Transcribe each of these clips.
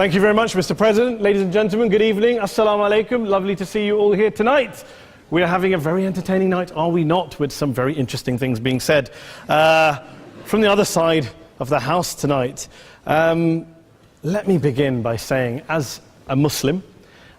Thank you very much, Mr. President. Ladies and gentlemen, good evening. Assalamu alaikum. Lovely to see you all here tonight. We are having a very entertaining night, are we not, with some very interesting things being said from the other side of the house tonight. Let me begin by saying, as a Muslim,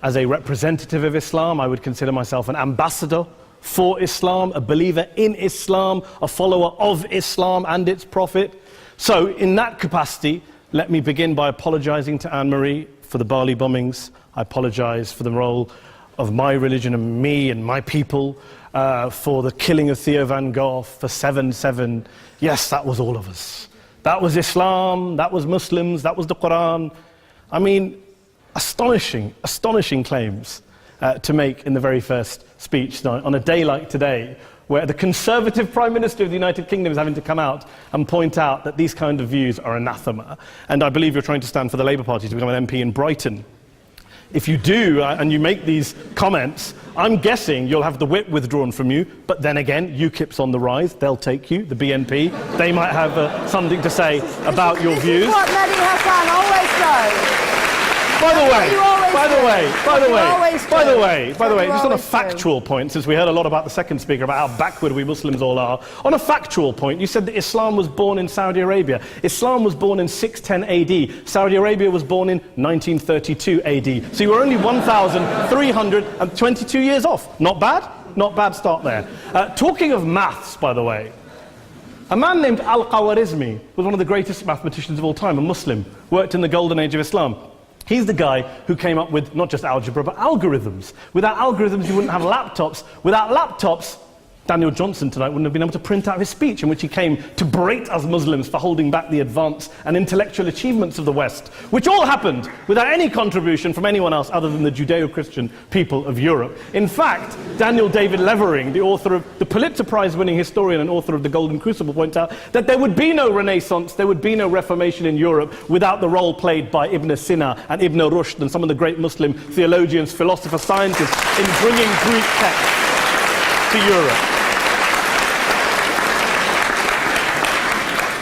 as a representative of Islam, I would consider myself an ambassador for Islam, a believer in Islam, a follower of Islam and its Prophet. So, in that capacity, let me begin by apologizing to Anne-Marie for the Bali bombings. I apologize for the role of my religion and me and my people, for the killing of Theo van Gogh, for 7/7. Yes, that was all of us. That was Islam, that was Muslims, that was the Quran. I mean, astonishing claims to make in the very first speech tonight, on a day like today, where the Conservative Prime Minister of the United Kingdom is having to come out and point out that these kind of views are anathema. And I believe you're trying to stand for the Labour Party to become an MP in Brighton. If you do, and you make these comments, I'm guessing you'll have the whip withdrawn from you, but then again, UKIP's on the rise, they'll take you, the BNP, they might have something to say about your views. This is what Mehdi Hassan always does. By the way, just on a factual point, since we heard a lot about the second speaker, about how backward we Muslims all are, on a factual point, you said that Islam was born in Saudi Arabia. Islam was born in 610 AD. Saudi Arabia was born in 1932 AD. So you were only 1,322 years off. Not bad? Not bad start there. Talking of maths, by the way, a man named al-Khwarizmi was one of the greatest mathematicians of all time, a Muslim, worked in the golden age of Islam. He's the guy who came up with not just algebra, but algorithms. Without algorithms, you wouldn't have laptops. Without laptops, Daniel Johnson tonight wouldn't have been able to print out his speech in which he came to berate us Muslims for holding back the advance and intellectual achievements of the West, which all happened without any contribution from anyone else other than the Judeo-Christian people of Europe. In fact, Daniel David Levering, the author of the Pulitzer Prize-winning historian and author of The Golden Crucible, points out that there would be no Renaissance, there would be no Reformation in Europe without the role played by Ibn Sina and Ibn Rushd and some of the great Muslim theologians, philosophers, scientists in bringing Greek texts to Europe.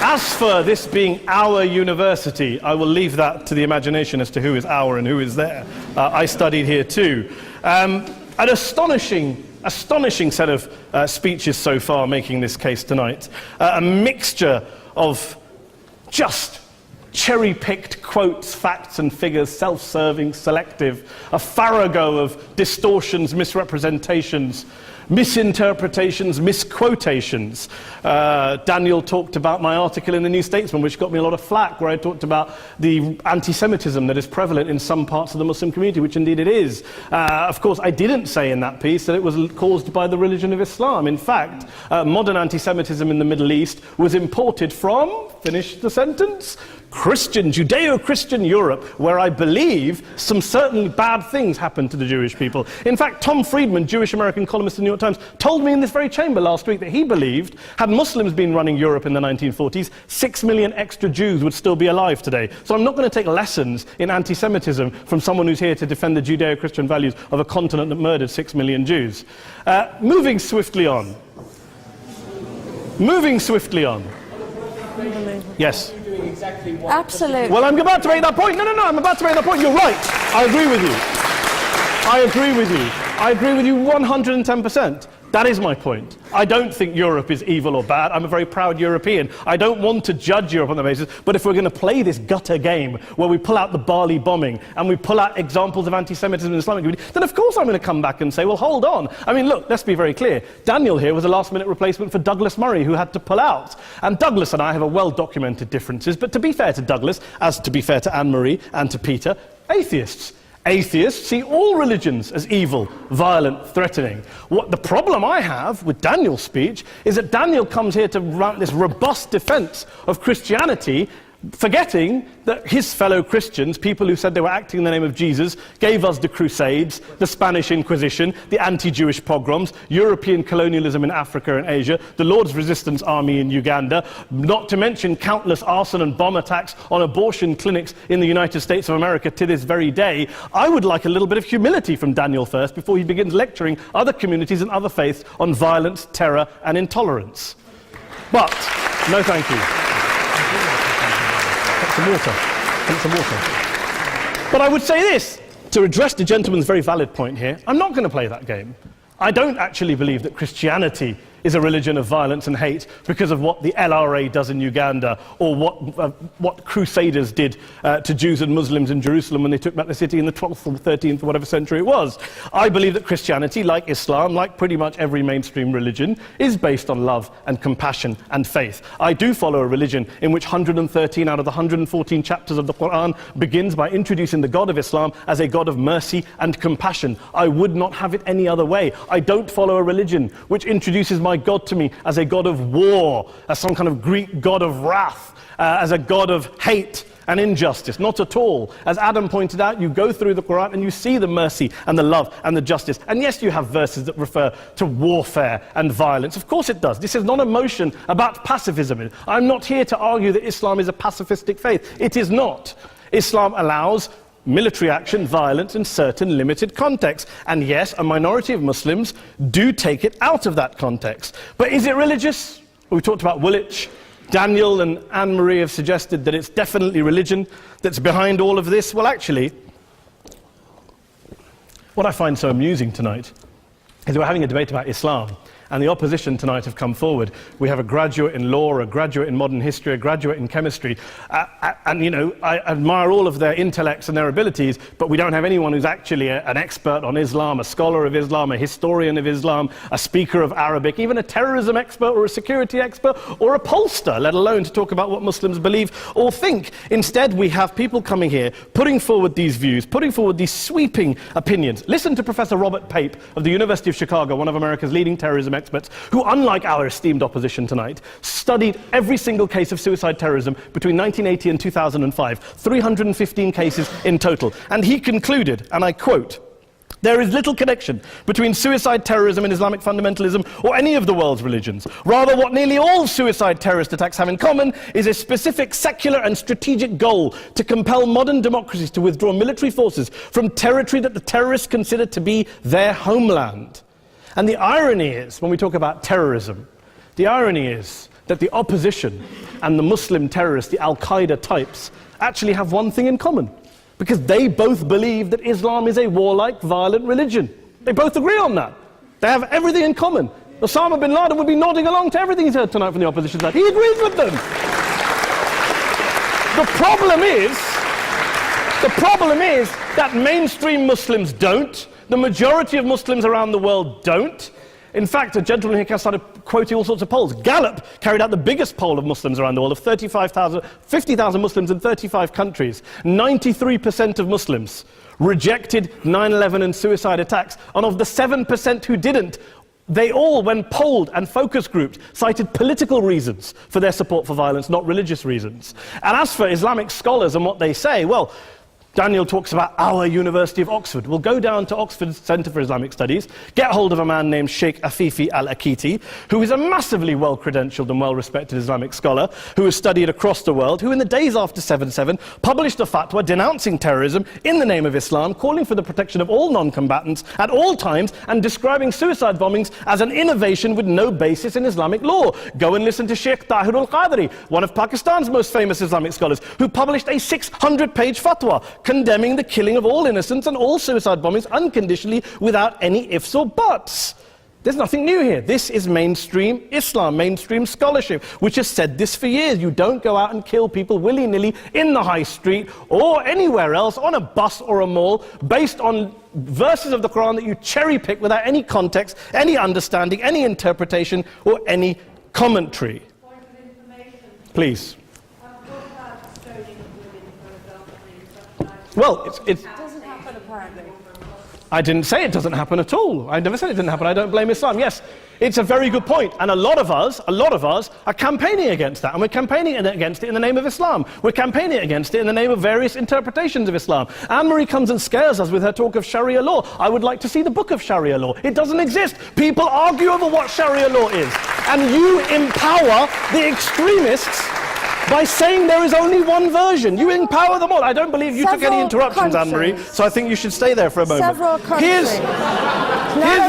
As for this being our university, I will leave that to the imagination as to who is our and who is there. I studied here too. An astonishing set of speeches so far making this case tonight. A mixture of just cherry-picked quotes, facts and figures, self-serving, selective, a farrago of distortions, misrepresentations, misinterpretations, misquotations. Daniel talked about my article in the New Statesman, which got me a lot of flack, where I talked about the anti-Semitism that is prevalent in some parts of the Muslim community, which indeed it is. Of course, I didn't say in that piece that it was caused by the religion of Islam. In fact, modern anti-Semitism in the Middle East was imported from, finish the sentence, Judeo-Christian Europe, where I believe some certainly bad things happened to the Jewish people. In fact, Tom Friedman, Jewish-American columnist in the New York Times, told me in this very chamber last week that he believed, had Muslims been running Europe in the 1940s, 6 million extra Jews would still be alive today. So I'm not going to take lessons in anti-Semitism from someone who's here to defend the Judeo-Christian values of a continent that murdered 6 million Jews. Moving swiftly on. Yes. Absolutely. Well, I'm about to make that point. No, I'm about to make that point. You're right. I agree with you. I agree with you 110%. That is my point. I don't think Europe is evil or bad. I'm a very proud European. I don't want to judge Europe on that basis, but if we're going to play this gutter game where we pull out the Bali bombing and we pull out examples of anti-Semitism in the Islamic community, then of course I'm going to come back and say, well, hold on. I mean, look, let's be very clear. Daniel here was a last-minute replacement for Douglas Murray, who had to pull out. And Douglas and I have a well-documented differences, but to be fair to Douglas, as to be fair to Anne-Marie and to Peter, atheists. Atheists see all religions as evil, violent, threatening. What the problem I have with Daniel's speech is that Daniel comes here to run this robust defense of Christianity, forgetting that his fellow Christians, people who said they were acting in the name of Jesus, gave us the Crusades, the Spanish Inquisition, the anti-Jewish pogroms, European colonialism in Africa and Asia, the Lord's Resistance Army in Uganda, not to mention countless arson and bomb attacks on abortion clinics in the United States of America to this very day. I would like a little bit of humility from Daniel first before he begins lecturing other communities and other faiths on violence, terror and intolerance. But, no thank you. Some water. But I would say this, to address the gentleman's very valid point here, I'm not going to play that game. I don't actually believe that Christianity is a religion of violence and hate because of what the LRA does in Uganda or what Crusaders did to Jews and Muslims in Jerusalem when they took back the city in the 12th or 13th or whatever century it was. I believe that Christianity, like Islam, like pretty much every mainstream religion, is based on love and compassion and faith. I do follow a religion in which 113 out of the 114 chapters of the Quran begins by introducing the God of Islam as a God of mercy and compassion. I would not have it any other way. I don't follow a religion which introduces my God to me as a God of war, as some kind of Greek God of wrath, as a God of hate and injustice. Not at all. As Adam pointed out, you go through the Quran and you see the mercy and the love and the justice. And yes, you have verses that refer to warfare and violence. Of course it does. This is not a motion about pacifism. I'm not here to argue that Islam is a pacifistic faith. It is not. Islam allows military action, violence in certain limited contexts. And yes, a minority of Muslims do take it out of that context. But is it religious? We talked about Woolwich. Daniel and Anne-Marie have suggested that it's definitely religion that's behind all of this. Well, actually, what I find so amusing tonight is we're having a debate about Islam, and the opposition tonight have come forward. We have a graduate in law, a graduate in modern history, a graduate in chemistry, and you know, I admire all of their intellects and their abilities, but we don't have anyone who's actually an expert on Islam, a scholar of Islam, a historian of Islam, a speaker of Arabic, even a terrorism expert or a security expert or a pollster, let alone to talk about what Muslims believe or think. Instead, we have people coming here, putting forward these views, putting forward these sweeping opinions. Listen to Professor Robert Pape of the University of Chicago, one of America's leading terrorism experts, who, unlike our esteemed opposition tonight, studied every single case of suicide terrorism between 1980 and 2005, 315 cases in total. And he concluded, and I quote, "There is little connection between suicide terrorism and Islamic fundamentalism or any of the world's religions. Rather, what nearly all suicide terrorist attacks have in common is a specific secular and strategic goal to compel modern democracies to withdraw military forces from territory that the terrorists consider to be their homeland." And the irony is, when we talk about terrorism, the irony is that the opposition and the Muslim terrorists, the al-Qaeda types, actually have one thing in common, because they both believe that Islam is a warlike, violent religion. They both agree on that. They have everything in common. Osama bin Laden would be nodding along to everything he's heard tonight from the opposition side. He agrees with them. The problem is that mainstream Muslims don't. The majority of Muslims around the world don't. In fact, a gentleman here started quoting all sorts of polls. Gallup carried out the biggest poll of Muslims around the world, of 50,000 Muslims in 35 countries. 93% of Muslims rejected 9/11 and suicide attacks. And of the 7% who didn't, they all, when polled and focus grouped, cited political reasons for their support for violence, not religious reasons. And as for Islamic scholars and what they say, well, Daniel talks about our University of Oxford. We'll go down to Oxford Centre for Islamic Studies, get hold of a man named Sheikh Afifi al-Akiti, who is a massively well-credentialed and well-respected Islamic scholar, who has studied across the world, who in the days after 7/7 published a fatwa denouncing terrorism in the name of Islam, calling for the protection of all non-combatants at all times, and describing suicide bombings as an innovation with no basis in Islamic law. Go and listen to Sheikh Tahir al-Qadri, one of Pakistan's most famous Islamic scholars, who published a 600-page fatwa condemning the killing of all innocents and all suicide bombings unconditionally without any ifs or buts. There's nothing new here. This is mainstream Islam, mainstream scholarship, which has said this for years. You don't go out and kill people willy-nilly in the high street or anywhere else, on a bus or a mall, based on verses of the Quran that you cherry-pick without any context, any understanding, any interpretation, or any commentary. Point of information. Please. Well, it doesn't happen apparently. I didn't say it doesn't happen at all. I never said it didn't happen. I don't blame Islam. Yes, it's a very good point. And a lot of us are campaigning against that. And we're campaigning against it in the name of Islam. We're campaigning against it in the name of various interpretations of Islam. Anne-Marie comes and scares us with her talk of Sharia law. I would like to see the book of Sharia law. It doesn't exist. People argue over what Sharia law is. And you empower the extremists by saying there is only one version. You empower them all. I don't believe you took any interruptions, Anne-Marie, so I think you should stay there for a moment. Several countries. Here's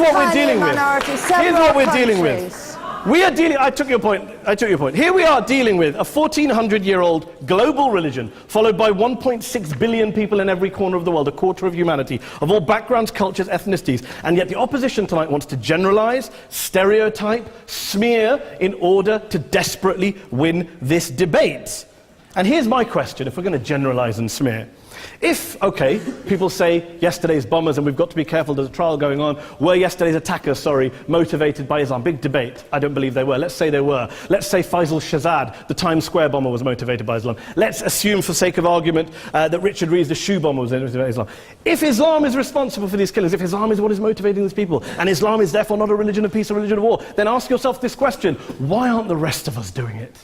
what we're dealing with. Here's what we're dealing with. I took your point. Here we are dealing with a 1400-year-old global religion followed by 1.6 billion people in every corner of the world, a quarter of humanity, of all backgrounds, cultures, ethnicities. And yet the opposition tonight wants to generalize, stereotype, smear in order to desperately win this debate. And here's my question, if we're going to generalize and smear. If, okay, people say yesterday's bombers, and we've got to be careful, there's a trial going on, were yesterday's attackers, motivated by Islam? Big debate. I don't believe they were. Let's say they were. Let's say Faisal Shahzad, the Times Square bomber, was motivated by Islam. Let's assume, for sake of argument, that Richard Reeves, the shoe bomber, was motivated by Islam. If Islam is responsible for these killings, if Islam is what is motivating these people, and Islam is therefore not a religion of peace, a religion of war, then ask yourself this question: why aren't the rest of us doing it?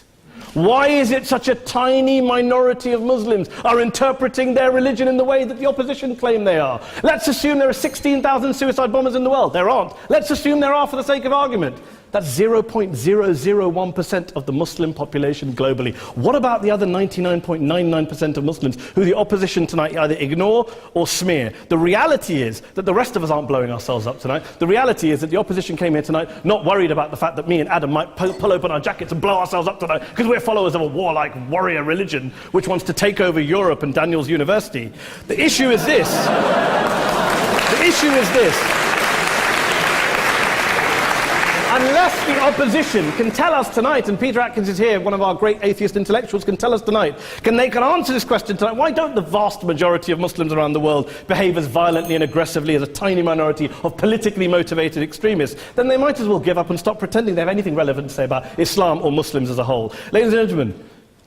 Why is it such a tiny minority of Muslims are interpreting their religion in the way that the opposition claim they are? Let's assume there are 16,000 suicide bombers in the world. There aren't. Let's assume there are for the sake of argument. That's 0.001% of the Muslim population globally. What about the other 99.99% of Muslims who the opposition tonight either ignore or smear? The reality is that the rest of us aren't blowing ourselves up tonight. The reality is that the opposition came here tonight not worried about the fact that me and Adam might pull open our jackets and blow ourselves up tonight because we're followers of a warlike warrior religion which wants to take over Europe and Daniel's university. The issue is this. The issue is this. Unless the opposition can tell us tonight, and Peter Atkins is here, one of our great atheist intellectuals, can tell us tonight, can answer this question tonight: why don't the vast majority of Muslims around the world behave as violently and aggressively as a tiny minority of politically motivated extremists? Then they might as well give up and stop pretending they have anything relevant to say about Islam or Muslims as a whole. Ladies and gentlemen,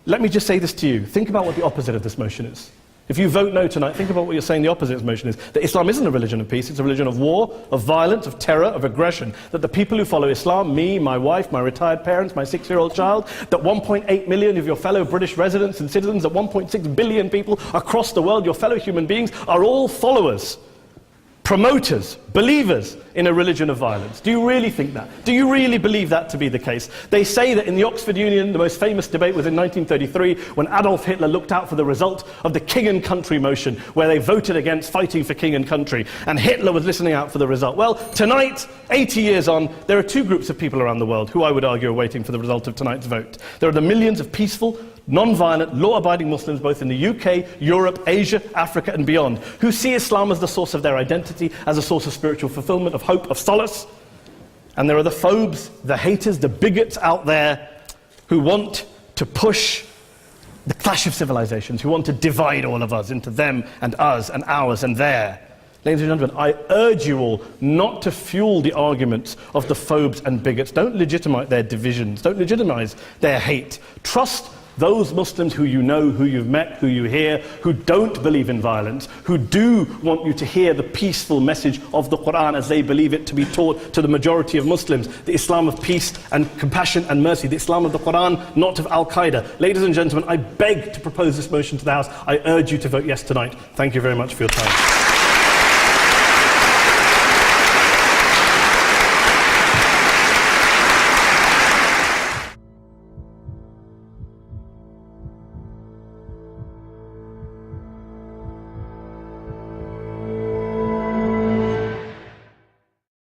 let me just say this to you. Think about what the opposite of this motion is. If you vote no tonight, think about what you're saying the opposite of this motion is. That Islam isn't a religion of peace, it's a religion of war, of violence, of terror, of aggression. That the people who follow Islam, me, my wife, my retired parents, my 6-year-old child, that 1.8 million of your fellow British residents and citizens, that 1.6 billion people across the world, your fellow human beings, are all followers, promoters, believers in a religion of violence. Do you really think that? Do you really believe that to be the case? They say that in the Oxford Union, the most famous debate was in 1933 when Adolf Hitler looked out for the result of the King and Country motion, where they voted against fighting for King and Country, and Hitler was listening out for the result. Well, tonight, 80 years on, there are two groups of people around the world who I would argue are waiting for the result of tonight's vote. There are the millions of peaceful, non-violent, law-abiding Muslims both in the UK, Europe, Asia, Africa and beyond, who see Islam as the source of their identity, as a source of spiritual fulfillment, of hope, of solace. And there are the phobes, the haters, the bigots out there who want to push the clash of civilizations, who want to divide all of us into them and us and ours and their. Ladies and gentlemen, I urge you all not to fuel the arguments of the phobes and bigots. Don't legitimize their divisions. Don't legitimize their hate. Trust those Muslims who you know, who you've met, who you hear, who don't believe in violence, who do want you to hear the peaceful message of the Quran as they believe it to be taught to the majority of Muslims, the Islam of peace and compassion and mercy, the Islam of the Quran, not of Al-Qaeda. Ladies and gentlemen, I beg to propose this motion to the House. I urge you to vote yes tonight. Thank you very much for your time.